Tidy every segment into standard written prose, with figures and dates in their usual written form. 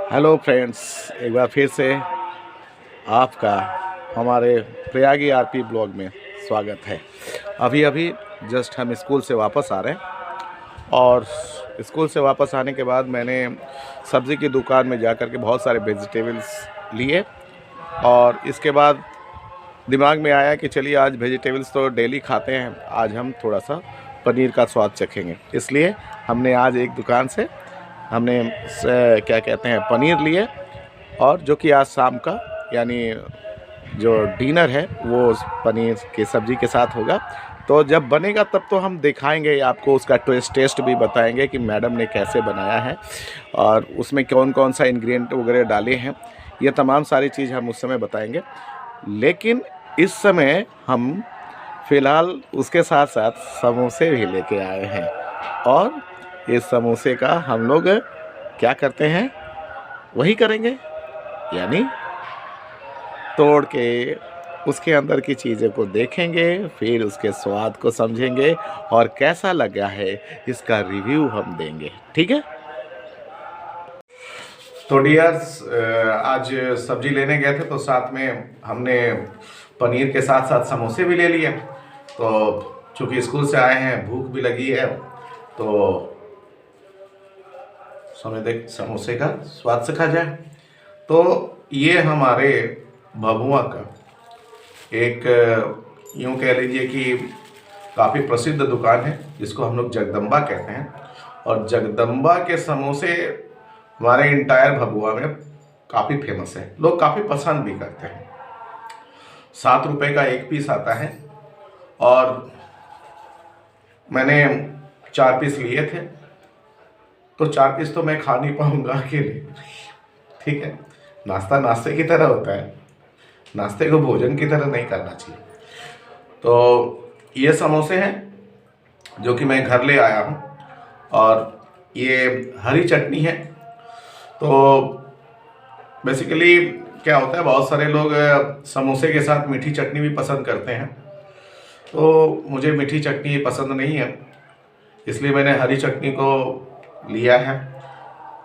Hello friends, एक बार फिर से आपका हमारे प्रयागी आरपी ब्लॉग में स्वागत है। अभी अभी जस्ट हम स्कूल से वापस आ रहे हैं और स्कूल से वापस आने के बाद मैंने सब्ज़ी की दुकान में जाकर के बहुत सारे वेजिटेबल्स लिए और इसके बाद दिमाग में आया कि चलिए आज वेजिटेबल्स तो डेली खाते हैं, आज हम थोड़ा सा पनीर का स्वाद चखेंगे। इसलिए हमने आज एक दुकान से हमने क्या कहते हैं पनीर लिए और जो कि आज शाम का यानी जो डिनर है वो उस पनीर की सब्ज़ी के साथ होगा। तो जब बनेगा तब तो हम दिखाएंगे आपको, उसका टेस्ट भी बताएंगे कि मैडम ने कैसे बनाया है और उसमें कौन कौन सा इंग्रेडिएंट वगैरह डाले हैं। ये तमाम सारी चीज़ हम उस समय बताएंगे, लेकिन इस समय हम फ़िलहाल उसके साथ साथ समोसे भी लेके आए हैं और इस समोसे का हम लोग क्या करते हैं वही करेंगे, यानी तोड़ के उसके अंदर की चीज़ों को देखेंगे, फिर उसके स्वाद को समझेंगे और कैसा लगा है इसका रिव्यू हम देंगे। ठीक है। तो डियर्स, आज सब्जी लेने गए थे तो साथ में हमने पनीर के साथ साथ समोसे भी ले लिए। तो चूँकि स्कूल से आए हैं, भूख भी लगी है, तो समोसे का स्वाद चखा जाए। तो ये हमारे भभुआ का एक यूँ कह लीजिए कि काफ़ी प्रसिद्ध दुकान है जिसको हम लोग जगदम्बा कहते हैं, और जगदम्बा के समोसे हमारे इंटायर भभुआ में काफ़ी फेमस है, लोग काफ़ी पसंद भी करते हैं। 7 रुपये का एक पीस आता है और मैंने 4 पीस लिए थे, तो 4 पीस तो मैं खा नहीं पाऊँगा अकेले। ठीक है, नाश्ता नाश्ते की तरह होता है, नाश्ते को भोजन की तरह नहीं करना चाहिए। तो ये समोसे हैं जो कि मैं घर ले आया हूँ और ये हरी चटनी है। तो बेसिकली क्या होता है, बहुत सारे लोग समोसे के साथ मीठी चटनी भी पसंद करते हैं, तो मुझे मीठी चटनी पसंद नहीं है, इसलिए मैंने हरी चटनी को लिया है।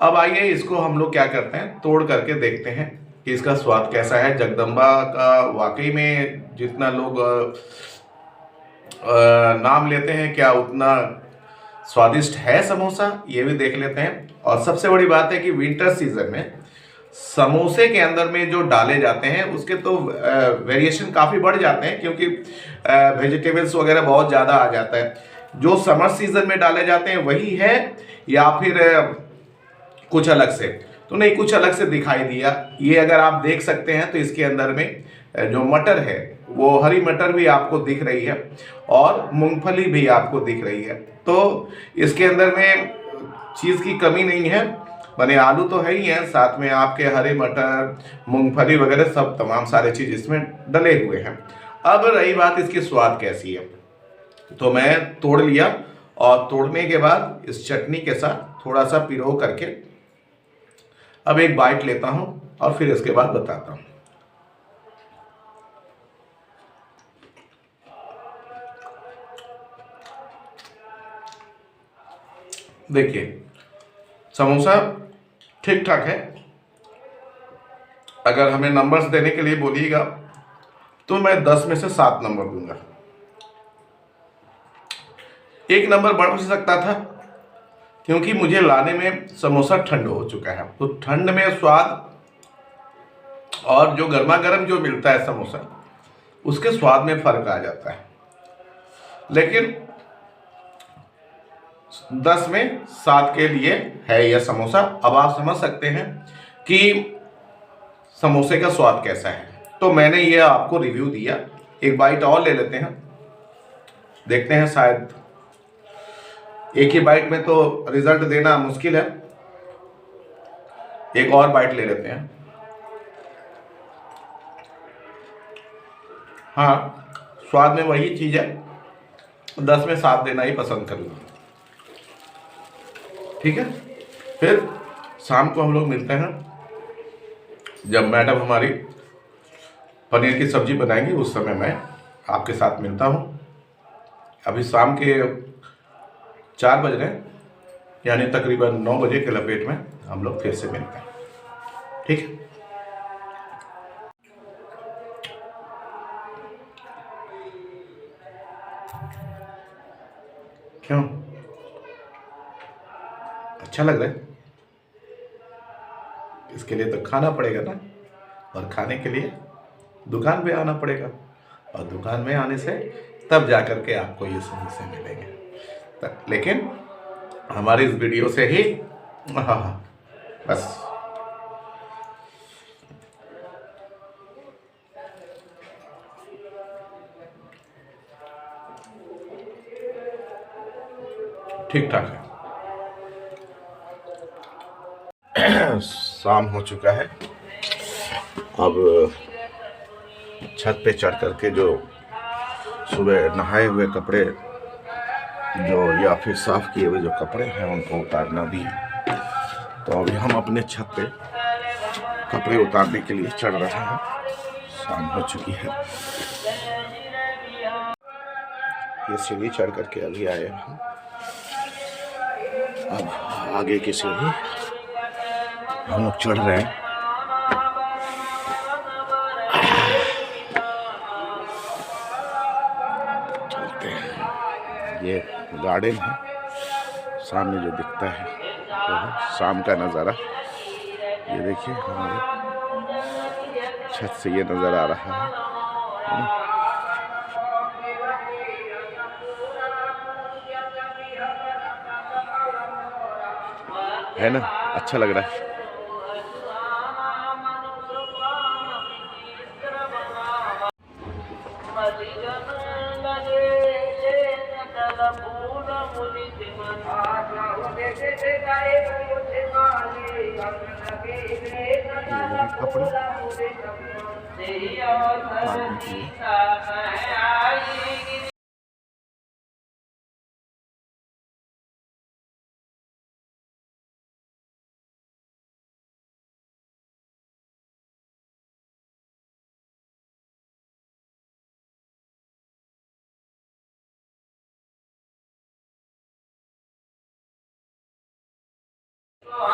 अब आइए इसको हम लोग क्या करते हैं, तोड़ करके देखते हैं कि इसका स्वाद कैसा है। जगदम्बा का वाकई में जितना लोग नाम लेते हैं, क्या उतना स्वादिष्ट है समोसा, ये भी देख लेते हैं। और सबसे बड़ी बात है कि विंटर सीजन में समोसे के अंदर में जो डाले जाते हैं उसके तो वेरिएशन काफ़ी बढ़ जाते हैं, क्योंकि वेजिटेबल्स वगैरह बहुत ज़्यादा आ जाता है। जो समर सीजन में डाले जाते हैं वही है या फिर कुछ अलग से, तो नहीं, कुछ अलग से दिखाई दिया। ये अगर आप देख सकते हैं तो इसके अंदर में जो मटर है वो हरी मटर भी आपको दिख रही है और मूंगफली भी आपको दिख रही है। तो इसके अंदर में चीज़ की कमी नहीं है, माने आलू तो है ही है, साथ में आपके हरे मटर, मूंगफली वगैरह सब तमाम सारे चीज़ इसमें डले हुए हैं। अब रही बात इसकी स्वाद कैसी है, तो मैं तोड़ लिया और तोड़ने के बाद इस चटनी के साथ थोड़ा सा पिरो करके अब एक बाइट लेता हूं और फिर इसके बाद बताता हूं। देखिए, समोसा ठीक ठाक है। अगर हमें नंबर्स देने के लिए बोलिएगा तो मैं 10 में से 7 नंबर दूंगा। 1 नंबर बढ़ भी सकता था, क्योंकि मुझे लाने में समोसा ठंड हो चुका है, तो ठंड में स्वाद और जो गर्मा गर्म जो मिलता है समोसा, उसके स्वाद में फर्क आ जाता है। लेकिन 10 में 7 के लिए है यह समोसा। अब आप समझ सकते हैं कि समोसे का स्वाद कैसा है। तो मैंने ये आपको रिव्यू दिया, एक बाइट और ले लेते हैं, देखते हैं, शायद एक ही बाइट में तो रिजल्ट देना मुश्किल है। एक और बाइट ले लेते हैं। हाँ, स्वाद में वही चीज़ है, 10 में 7 देना ही पसंद करूँगा। ठीक है, फिर शाम को हम लोग मिलते हैं, जब मैडम हमारी पनीर की सब्जी बनाएंगी उस समय मैं आपके साथ मिलता हूँ। अभी शाम के 4 बज रहे हैं, यानी तकरीबन 9 बजे के लपेट में हम लोग फिर से मिलते हैं। ठीक है। क्यों, अच्छा लग रहा है? इसके लिए तो खाना पड़ेगा ना, और खाने के लिए दुकान पे आना पड़ेगा, और दुकान में आने से तब जा कर के आपको ये समोसे मिलेंगे। लेकिन हमारी इस वीडियो से ही, हाँ हाँ, बस ठीक ठाक है। शाम हो चुका है। अब छत पे चढ़ करके जो सुबह नहाए हुए कपड़े जो, या फिर साफ किए हुए जो कपड़े हैं, उनको उतारना भी है। तो अभी हम अपने छत पे कपड़े उतारने के लिए चढ़ रहे हैं। शाम हो चुकी है। ये सीढ़ी चढ़ करके अभी आए हैं। अब आगे की सीढ़ी हम लोग चढ़ रहे हैं। चलते हैं। ये गार्डन है, सामने जो दिखता है वो है शाम का नज़ारा। ये देखिए हमारे छत से ये नज़र आ रहा है ना, अच्छा लग रहा है। कपड़े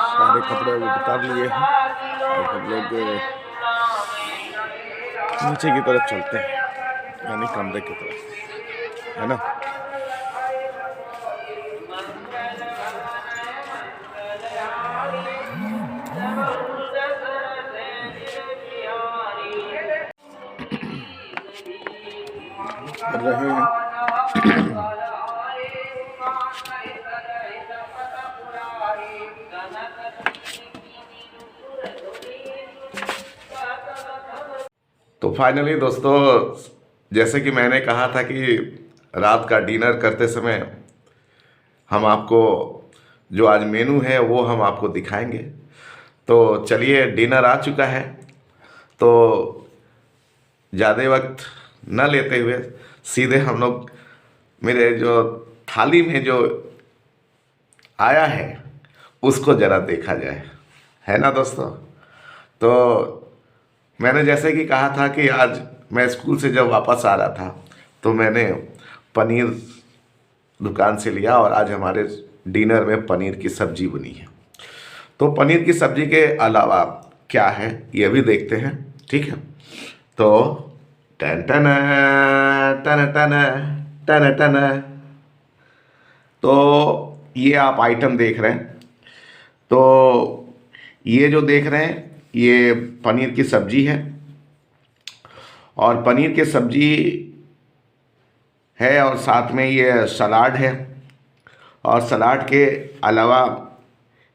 सारे कपड़े उतार लिए हैं और हम लोग नीचे की तरफ चलते हैं, यानी कमरे की तरफ, है ना। कर रहे हैं। तो फाइनली दोस्तों, जैसे कि मैंने कहा था कि रात का डिनर करते समय हम आपको जो आज मेनू है वो हम आपको दिखाएंगे। तो चलिए, डिनर आ चुका है, तो ज़्यादा वक्त न लेते हुए सीधे हम लोग मेरे जो थाली में जो आया है उसको ज़रा देखा जाए, है ना दोस्तों। तो मैंने जैसे कि कहा था कि आज मैं स्कूल से जब वापस आ रहा था तो मैंने पनीर दुकान से लिया, और आज हमारे डिनर में पनीर की सब्जी बनी है। तो पनीर की सब्जी के अलावा क्या है ये भी देखते हैं, ठीक है। तो टन टन टन टन टन टन, तो ये आप आइटम देख रहे हैं। तो ये जो देख रहे हैं ये पनीर की सब्जी है, और पनीर की सब्जी है, और साथ में ये सलाद है, और सलाद के अलावा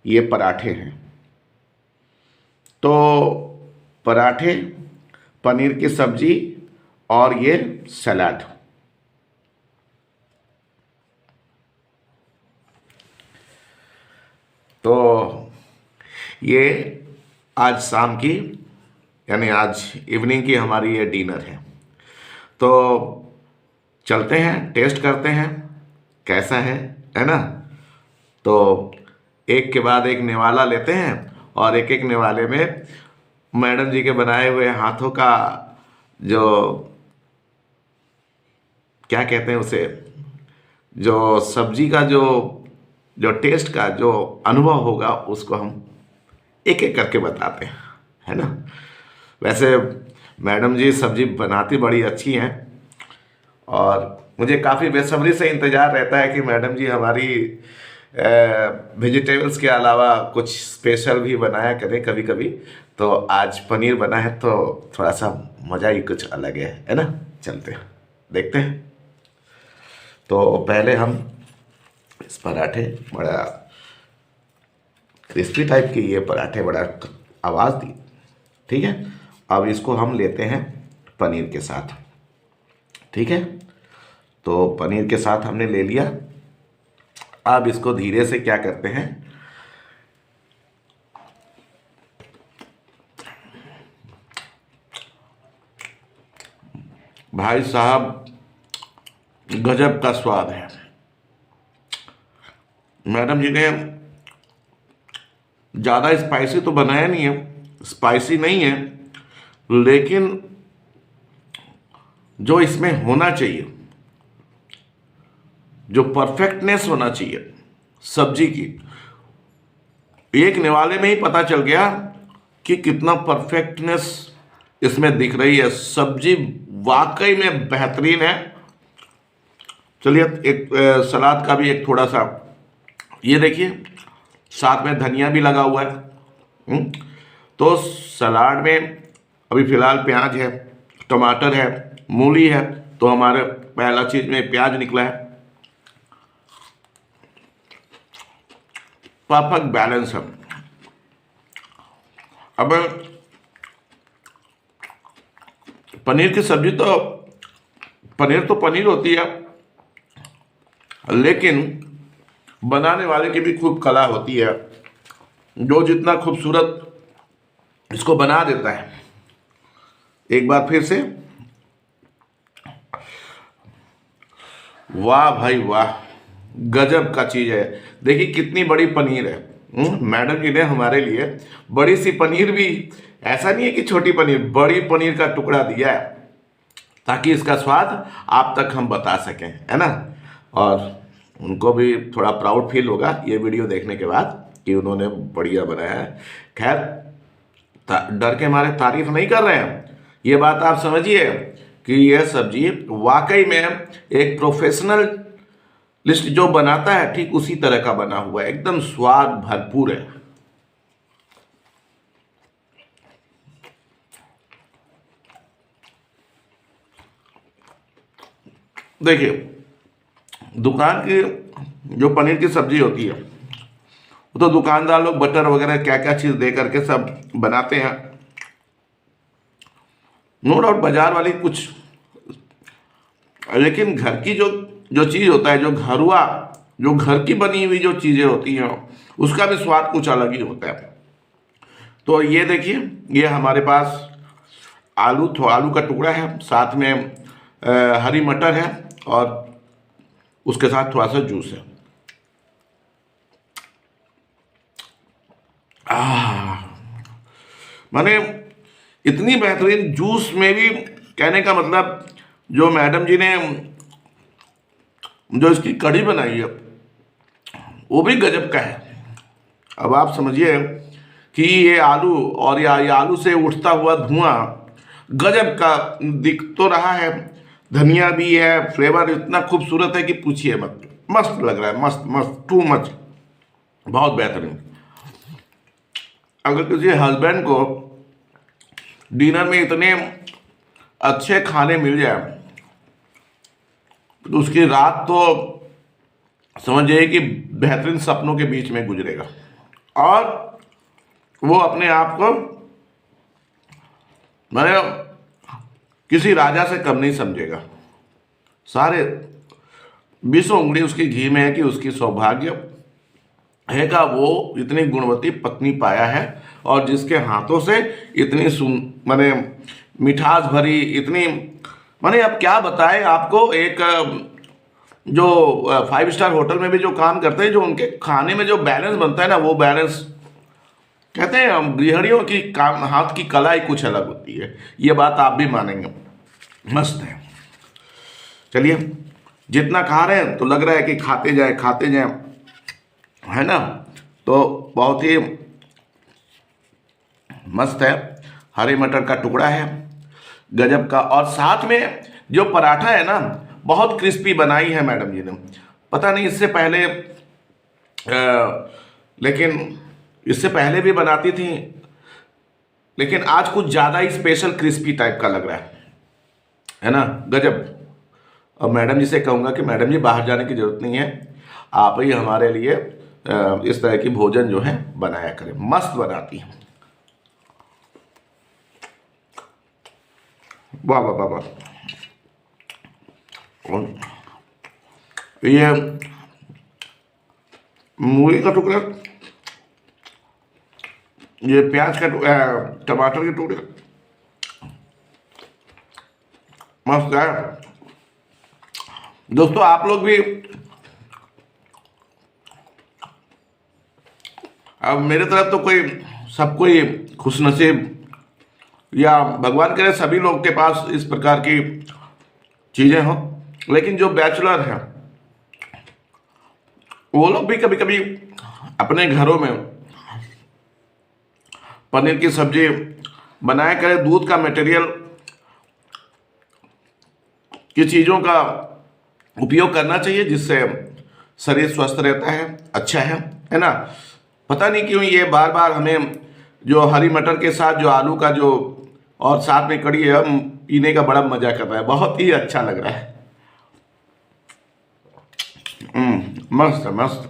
ये पराठे हैं। तो पराठे, पनीर की सब्जी और ये सलाद। तो ये आज शाम की, यानी आज इवनिंग की हमारी ये डिनर है। तो चलते हैं, टेस्ट करते हैं कैसा है ना। तो एक के बाद एक निवाला लेते हैं, और एक एक निवाले में मैडम जी के बनाए हुए हाथों का जो क्या कहते हैं उसे, जो सब्जी का जो टेस्ट का जो अनुभव होगा उसको हम एक एक करके बताते हैं, है ना। वैसे मैडम जी सब्जी बनाती बड़ी अच्छी हैं और मुझे काफ़ी बेसब्री से इंतज़ार रहता है कि मैडम जी हमारी वेजिटेबल्स के अलावा कुछ स्पेशल भी बनाया करें कभी कभी। तो आज पनीर बना है तो थोड़ा सा मज़ा ही कुछ अलग है ना। चलते हैं देखते हैं। तो पहले हम इस पराठे, बड़ा क्रिस्पी टाइप के ये पराठे बड़ा आवाज़ दी, ठीक है। अब इसको हम लेते हैं पनीर के साथ, ठीक है। तो पनीर के साथ हमने ले लिया। अब इसको धीरे से क्या करते हैं, भाई साहब गजब का स्वाद है। मैडम जी ने ज़्यादा स्पाइसी तो बनाया नहीं है, स्पाइसी नहीं है, लेकिन जो इसमें होना चाहिए, जो परफेक्टनेस होना चाहिए सब्जी की, एक निवाले में ही पता चल गया कि कितना परफेक्टनेस इसमें दिख रही है। सब्जी वाकई में बेहतरीन है। चलिए एक सलाद का भी एक थोड़ा सा, ये देखिए साथ में धनिया भी लगा हुआ है। तो सलाद में अभी फिलहाल प्याज है, टमाटर है, मूली है, तो हमारे पहला चीज में प्याज निकला है। परफेक्ट बैलेंस है। अब पनीर की सब्जी तो पनीर होती है, लेकिन बनाने वाले की भी खूब कला होती है, जो जितना खूबसूरत इसको बना देता है। एक बार फिर से वाह भाई वाह, गजब का चीज है। देखिए कितनी बड़ी पनीर है। मैडम जी ने हमारे लिए बड़ी सी पनीर भी, ऐसा नहीं है कि छोटी पनीर, बड़ी पनीर का टुकड़ा दिया है ताकि इसका स्वाद आप तक हम बता सकें, है ना। और उनको भी थोड़ा प्राउड फील होगा ये वीडियो देखने के बाद कि उन्होंने बढ़िया बनाया है। खैर डर के मारे तारीफ नहीं कर रहे हैं, ये बात आप समझिए कि यह सब्जी वाकई में एक प्रोफेशनल लिस्ट जो बनाता है ठीक उसी तरह का बना हुआ है, एकदम स्वाद भरपूर है। देखिए दुकान की जो पनीर की सब्जी होती है वो तो दुकानदार लोग बटर वगैरह क्या क्या चीज दे करके सब बनाते हैं, नो डाउट बाजार वाली कुछ, लेकिन घर की जो चीज होता है, जो घर की बनी हुई जो चीजें होती हैं उसका भी स्वाद कुछ अलग ही होता है। तो ये देखिए ये हमारे पास आलू का टुकड़ा है, साथ में हरी मटर है और उसके साथ थोड़ा सा जूस है। माने इतनी बेहतरीन जूस में भी, कहने का मतलब जो मैडम जी ने जो इसकी कढ़ी बनाई है वो भी गजब का है। अब आप समझिए कि ये आलू और ये आलू से उठता हुआ धुआं गजब का दिख तो रहा है, धनिया भी है, फ्लेवर इतना खूबसूरत है कि पूछिए मत, मस्त लग रहा है, मस्त मस्त, टू मच, बहुत बेहतरीन। अगर किसी हस्बैंड को डिनर में इतने अच्छे खाने मिल जाए तो उसकी रात तो समझिए कि बेहतरीन सपनों के बीच में गुजरेगा और वो अपने आप को मैंने किसी राजा से कम नहीं समझेगा। सारे 20 उंगली उसकी घी में है कि उसकी सौभाग्य है का वो इतनी गुणवती पत्नी पाया है और जिसके हाथों से इतनी माने मिठास भरी, इतनी माने अब क्या बताएं आपको। एक जो 5 स्टार होटल में भी जो काम करते हैं, जो उनके खाने में जो बैलेंस बनता है ना, वो बैलेंस कहते हैं गृहिणियों की काम, हाथ की कला ही कुछ अलग होती है, ये बात आप भी मानेंगे। मस्त है। चलिए जितना खा रहे हैं तो लग रहा है कि खाते जाए, है ना। तो बहुत ही मस्त है। हरे मटर का टुकड़ा है, गजब का। और साथ में जो पराठा है ना, बहुत क्रिस्पी बनाई है मैडम जी ने। पता नहीं इससे पहले लेकिन इससे पहले भी बनाती थी, लेकिन आज कुछ ज़्यादा ही स्पेशल क्रिस्पी टाइप का लग रहा है ना, गजब। और मैडम जी से कहूँगा कि मैडम जी बाहर जाने की ज़रूरत नहीं है, आप ही हमारे लिए इस तरह की भोजन जो है बनाया करें, मस्त बनाती हैं। वाह वाह वाह वाह। ये मूली का टुकड़ा, ये प्याज का टमाटर के टुकड़े, मस्त है। दोस्तों आप लोग भी, अब मेरे तरफ तो कोई सब कोई खुशनसीब, या भगवान करे सभी लोग के पास इस प्रकार की चीज़ें हों, लेकिन जो बैचलर हैं वो लोग भी कभी कभी अपने घरों में पनीर की सब्जी बनाया करें। दूध का मटेरियल की चीज़ों का उपयोग करना चाहिए, जिससे शरीर स्वस्थ रहता है, अच्छा है ना। पता नहीं क्यों ये बार बार हमें जो हरी मटर के साथ जो आलू का जो और साथ में कड़ी है, पीने का बड़ा मजा कर रहा है, बहुत ही अच्छा लग रहा है। मस्त है, मस्त।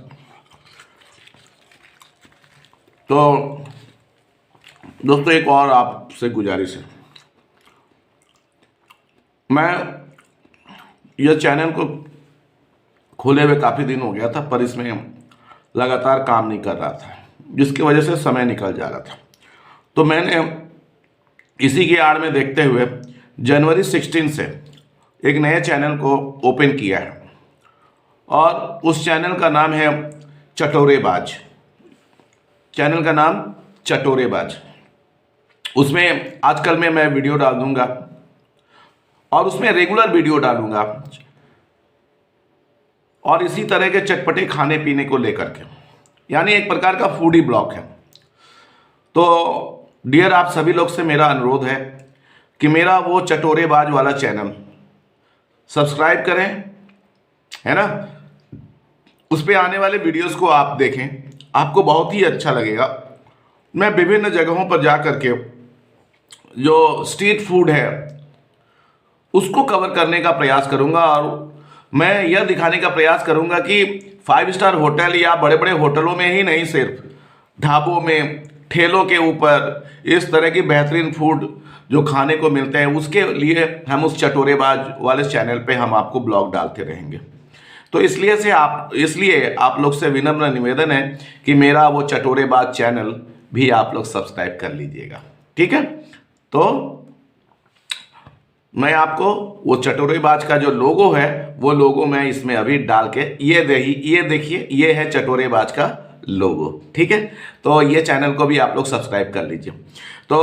तो दोस्तों एक और आपसे गुजारिश है, मैं यह चैनल को खोले हुए काफ़ी दिन हो गया था, पर इसमें लगातार काम नहीं कर रहा था, जिसकी वजह से समय निकल जा रहा था। तो मैंने इसी की आड़ में देखते हुए जनवरी 16 से एक नए चैनल को ओपन किया है, और उस चैनल का नाम है चटोरेबाज। चैनल का नाम चटोरेबाज। उसमें आजकल में मैं वीडियो डाल दूंगा, और उसमें रेगुलर वीडियो डालूंगा, और इसी तरह के चटपटे खाने पीने को लेकर के, यानी एक प्रकार का फूडी ब्लॉग है। तो डियर आप सभी लोग से मेरा अनुरोध है कि मेरा वो चटोरेबाज वाला चैनल सब्सक्राइब करें, है ना। उस पे आने वाले वीडियोस को आप देखें, आपको बहुत ही अच्छा लगेगा। मैं विभिन्न जगहों पर जा कर के जो स्ट्रीट फूड है उसको कवर करने का प्रयास करूंगा, और मैं यह दिखाने का प्रयास करूंगा कि 5 स्टार होटल या बड़े बड़े होटलों में ही नहीं, सिर्फ ढाबों में, ठेलों के ऊपर इस तरह की बेहतरीन फूड जो खाने को मिलते हैं, उसके लिए हम उस चटोरेबाज वाले चैनल पे हम आपको ब्लॉग डालते रहेंगे। तो इसलिए आप लोग से विनम्र निवेदन है कि मेरा वो चटोरेबाज चैनल भी आप लोग सब्सक्राइब कर लीजिएगा, ठीक है। तो मैं आपको वो चटोरेबाज का जो लोगो है, वो लोगो मैं इसमें अभी डाल के, ये देखिए, ये है चटोरेबाज का लोगो, ठीक है। तो ये चैनल को भी आप लोग सब्सक्राइब कर लीजिए। तो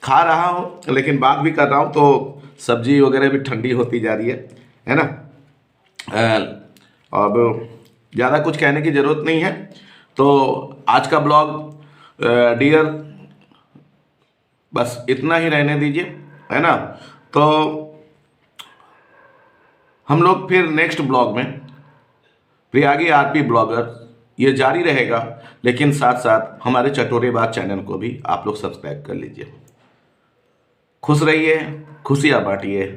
खा रहा हूँ लेकिन बात भी कर रहा हूँ, तो सब्जी वगैरह भी ठंडी होती जा रही है ना। अब ज़्यादा कुछ कहने की ज़रूरत नहीं है। तो आज का ब्लॉग डियर बस इतना ही रहने दीजिए, है ना। तो हम लोग फिर नेक्स्ट ब्लॉग में प्रयागी आरपी ब्लॉगर ये जारी रहेगा, लेकिन साथ साथ हमारे चटोरेबाज चैनल को भी आप लोग सब्सक्राइब कर लीजिए। खुश रहिए, खुशियाँ बांटिए,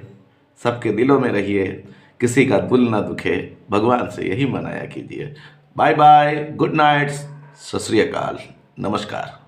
सबके दिलों में रहिए, किसी का दिल ना दुखे, भगवान से यही मनाया कीजिए। बाय बाय, गुड नाइट, सत श्री अकाल, नमस्कार।